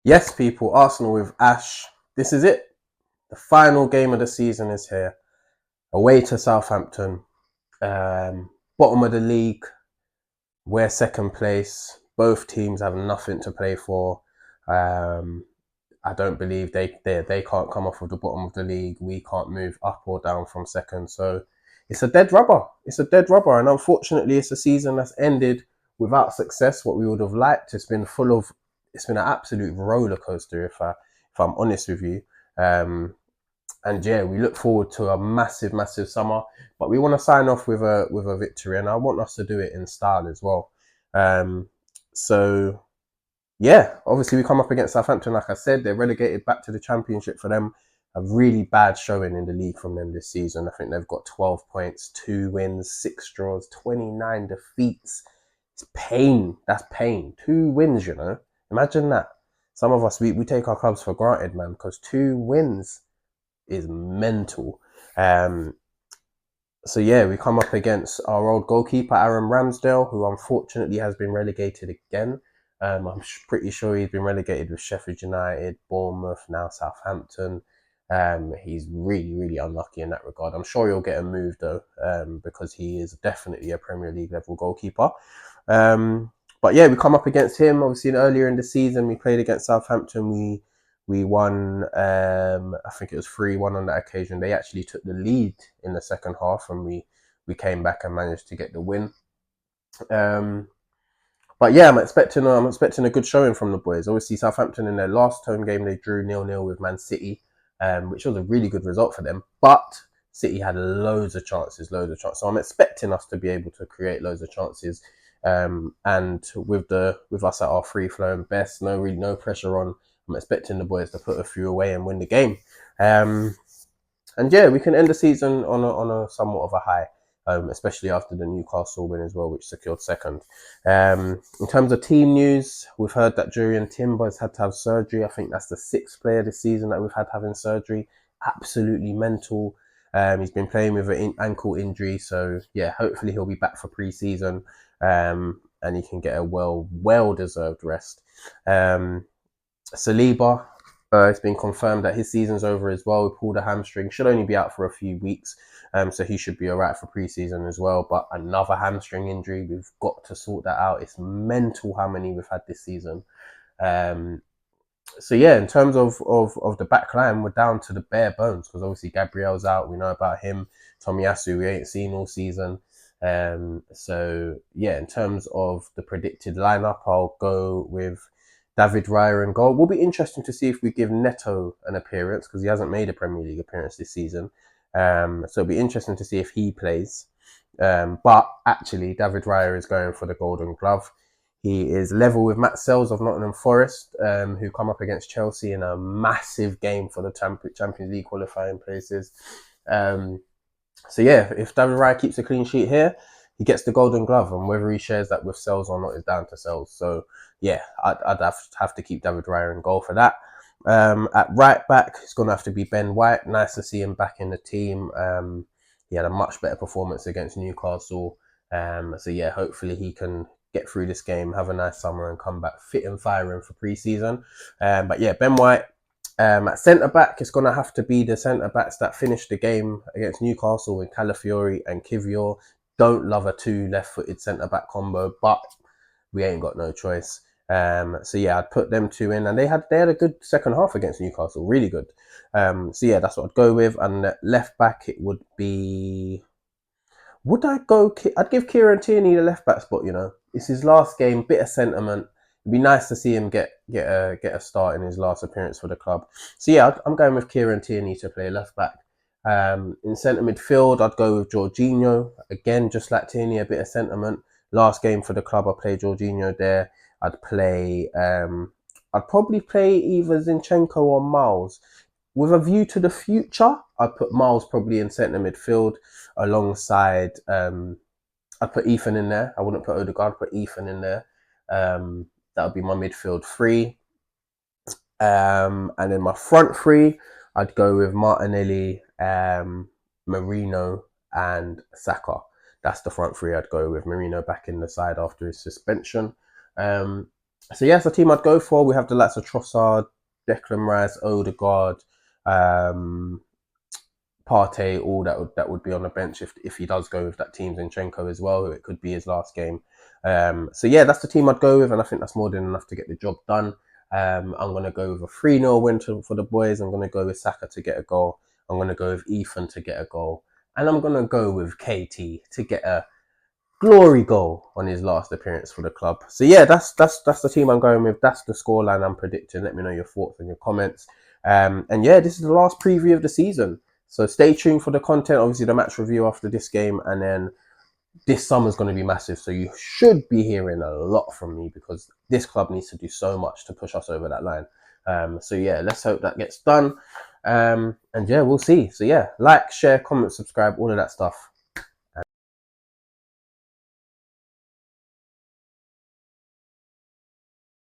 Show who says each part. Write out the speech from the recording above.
Speaker 1: Yes, people, Arsenal with Ash. This is it. The final game of the season is here. Away to Southampton. Bottom of the league. We're second place. Both teams have nothing to play for. Um, I don't believe they can't come off of the bottom of the league. We can't move up or down from second. So it's a dead rubber. It's a dead rubber. And unfortunately, it's a season that's ended without success, what we would have liked. It's been an absolute roller coaster, if I'm honest with you. Um, and yeah, we look forward to a massive, massive summer. But we want to sign off with a victory, and I want us to do it in style as well. Um, so yeah, obviously we come up against Southampton. Like I said, they're relegated back to the Championship. For them, a really bad showing in the league from them this season. I think they've got 12 points, 2 wins, 6 draws, 29 defeats. It's pain. That's pain. 2 wins, you know. Imagine that. Some of us, we take our clubs for granted, man, because 2 wins is mental. Um, so yeah, we come up against our old goalkeeper Aaron Ramsdale, who unfortunately has been relegated again. I'm pretty sure he's been relegated with Sheffield United, Bournemouth, now Southampton. He's really, really unlucky in that regard. I'm sure he'll get a move though, because he is definitely a Premier League level goalkeeper. Um, but yeah, we come up against him. Obviously, earlier in the season, we played against Southampton. We won. I think it was 3-1 on that occasion. They actually took the lead in the second half, and we came back and managed to get the win. Um, but yeah, I'm expecting a good showing from the boys. Obviously, Southampton in their last home game they drew 0-0 with Man City, which was a really good result for them. But City had loads of chances, loads of chances. So I'm expecting us to be able to create loads of chances. And with us at our free flowing best, no pressure on. I'm expecting the boys to put a few away and win the game. Um, and yeah, we can end the season on a somewhat of a high, especially after the Newcastle win as well, which secured second. In terms of team news, we've heard that Jurriën Timber has had to have surgery. I think that's the 6th player this season that we've had having surgery. Absolutely mental. He's been playing with an ankle injury, so yeah, hopefully he'll be back for pre-season, and he can get a well deserved rest. Saliba, it's been confirmed that his season's over as well. He pulled a hamstring, should only be out for a few weeks, so he should be all right for pre-season as well. But another hamstring injury, we've got to sort that out. It's mental how many we've had this season. Um, so yeah, in terms of the back line, we're down to the bare bones because obviously Gabriel's out. We know about him. Tomiyasu, we ain't seen all season. So yeah, in terms of the predicted lineup, I'll go with David Raya in goal. Will be interesting to see if we give Neto an appearance because he hasn't made a Premier League appearance this season. So it'll be interesting to see if he plays. But actually, David Raya is going for the Golden Glove. He is level with Matt Sells of Nottingham Forest, who come up against Chelsea in a massive game for the Champions League qualifying places. Um, so yeah, if David Raya keeps a clean sheet here, he gets the Golden Glove, and whether he shares that with Sells or not is down to Sells. So yeah, I'd have to keep David Raya in goal for that. At right back, it's going to have to be Ben White. Nice to see him back in the team. He had a much better performance against Newcastle. So yeah, hopefully he can get through this game, have a nice summer, and come back fit and firing for pre-season. But yeah, Ben White. At centre back, it's going to have to be the centre backs that finished the game against Newcastle with Calafiori and Kivior. Don't love a two left-footed centre back combo, but we ain't got no choice. So yeah, I'd put them two in, and they had a good second half against Newcastle, really good. So yeah, that's what I'd go with. And left back, it would be. Would I go? I'd give Kieran Tierney the left back spot. You know, it's his last game. Bit of sentiment. It'd be nice to see him get a start in his last appearance for the club. So yeah, I'm going with Kieran Tierney to play left back. In centre midfield, I'd go with Jorginho again, just like Tierney, a bit of sentiment. Last game for the club, I played Jorginho there. I'd play. I'd probably play either Zinchenko or Miles. With a view to the future, I'd put Miles probably in centre midfield alongside. I'd put Ethan in there. I wouldn't put Odegaard. I'd put Ethan in there. That would be my midfield three. And then my front three, I'd go with Martinelli, Marino, and Saka. That's the front three I'd go with. Marino back in the side after his suspension. Um, So yeah, it's the team I'd go for. We have the likes of Trossard, Declan Rice, Odegaard, um, Partey, all that would be on the bench if he does go with that team. Zinchenko as well, it could be his last game. So yeah, that's the team I'd go with, and I think that's more than enough to get the job done. I'm gonna go with a 3-0 win for the boys. I'm gonna go with Saka to get a goal. I'm gonna go with Ethan to get a goal, and I'm gonna go with KT to get a glory goal on his last appearance for the club. So yeah, that's the team I'm going with. That's the scoreline I'm predicting. Let me know your thoughts and your comments. And yeah, this is the last preview of the season. So stay tuned for the content. Obviously, the match review after this game, and then this summer's going to be massive. So you should be hearing a lot from me because this club needs to do so much to push us over that line. So yeah, let's hope that gets done. And yeah, we'll see. So yeah, like, share, comment, subscribe, all of that stuff.